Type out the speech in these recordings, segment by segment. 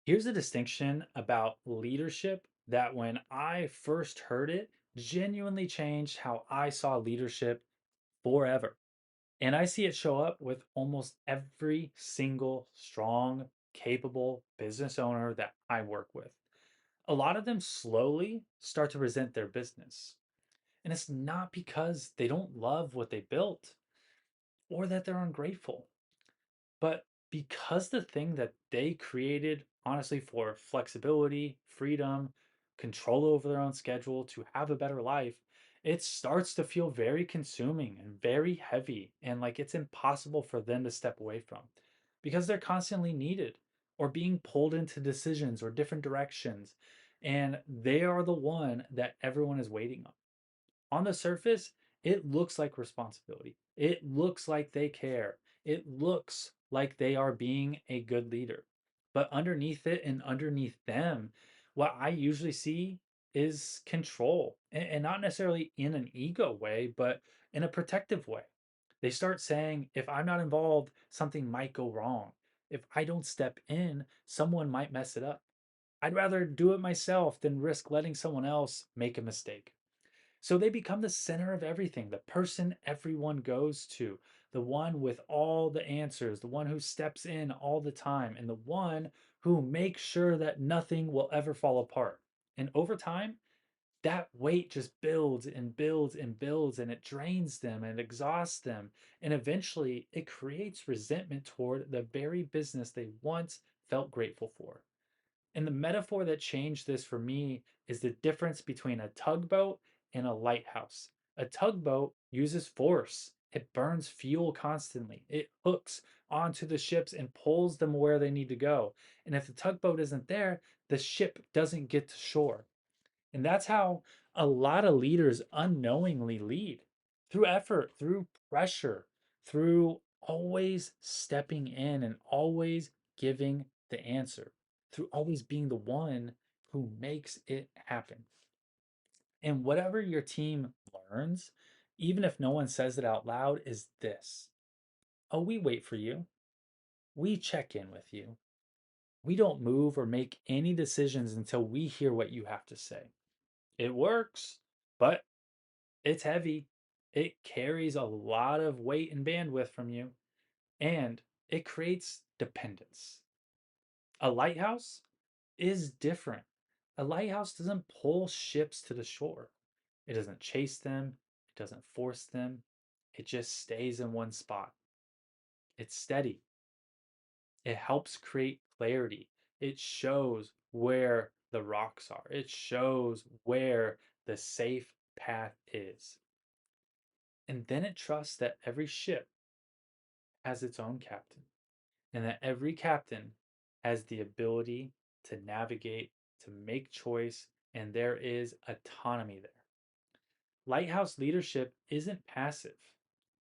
Here's a distinction about leadership that when I first heard it, genuinely changed how I saw leadership forever. And I see it show up with almost every single strong, capable business owner that I work with. A lot of them slowly start to resent their business. And it's not because they don't love what they built or that they're ungrateful. But because the thing that they created, honestly, for flexibility, freedom, control over their own schedule to have a better life, it starts to feel very consuming and very heavy and like it's impossible for them to step away from because they're constantly needed or being pulled into decisions or different directions. And they are the one that everyone is waiting on the surface, it looks like responsibility. It looks like they care. It looks like they are being a good leader. But underneath it and underneath them, what I usually see is control. And not necessarily in an ego way, but in a protective way. They start saying, if I'm not involved, something might go wrong. If I don't step in, someone might mess it up. I'd rather do it myself than risk letting someone else make a mistake. So they become the center of everything, the person everyone goes to, the one with all the answers, the one who steps in all the time, and the one who makes sure that nothing will ever fall apart. And over time, that weight just builds and builds and builds, and it drains them and exhausts them. And eventually, it creates resentment toward the very business they once felt grateful for. And the metaphor that changed this for me is the difference between a tugboat and a lighthouse. A tugboat uses force. It burns fuel constantly. It hooks onto the ships and pulls them where they need to go. And if the tugboat isn't there, the ship doesn't get to shore. And that's how a lot of leaders unknowingly lead through effort, through pressure, through always stepping in and always giving the answer, through always being the one who makes it happen. And whatever your team learns, even if no one says it out loud, is this: oh, we wait for you, we check in with you. We don't move or make any decisions until we hear what you have to say. It works, but it's heavy. It carries a lot of weight and bandwidth from you, and it creates dependence. A lighthouse is different. A lighthouse doesn't pull ships to the shore, it doesn't chase them, it doesn't force them, it just stays in one spot. It's steady. It helps create clarity. It shows where the rocks are, it shows where the safe path is. And then it trusts that every ship has its own captain and that every captain has the ability to navigate, to make choice, and there is autonomy there. Lighthouse leadership isn't passive.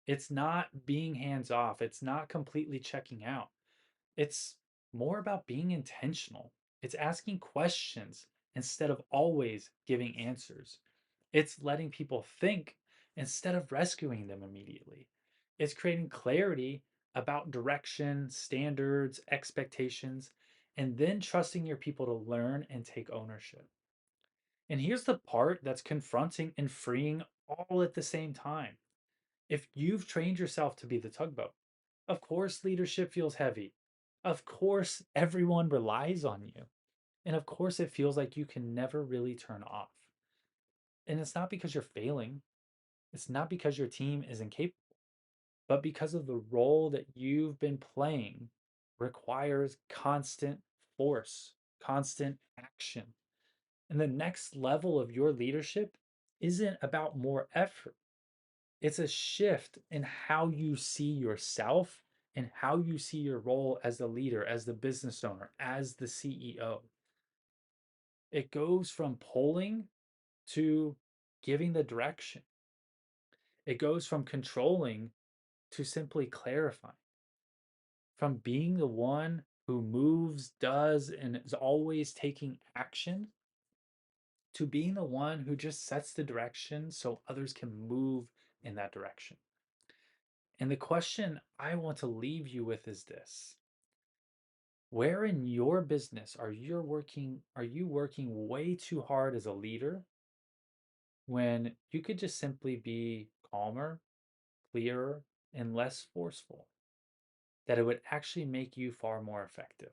It's not being hands off. It's not completely checking out. It's more about being intentional. It's asking questions instead of always giving answers. It's letting people think instead of rescuing them immediately. It's creating clarity about direction, standards, expectations, and then trusting your people to learn and take ownership. And here's the part that's confronting and freeing all at the same time. If you've trained yourself to be the tugboat, of course leadership feels heavy. Of course everyone relies on you. And of course it feels like you can never really turn off. And it's not because you're failing, it's not because your team is incapable, but because of the role that you've been playing requires constant force, constant action. And the next level of your leadership isn't about more effort. It's a shift in how you see yourself and how you see your role as the leader, as the business owner, as the CEO. It goes from polling to giving the direction. It goes from controlling to simply clarifying, from being the one who moves, does, and is always taking action to being the one who just sets the direction so others can move in that direction. And the question I want to leave you with is this: Where in your business are you working way too hard as a leader when you could just simply be calmer, clearer, and less forceful? That it would actually make you far more effective.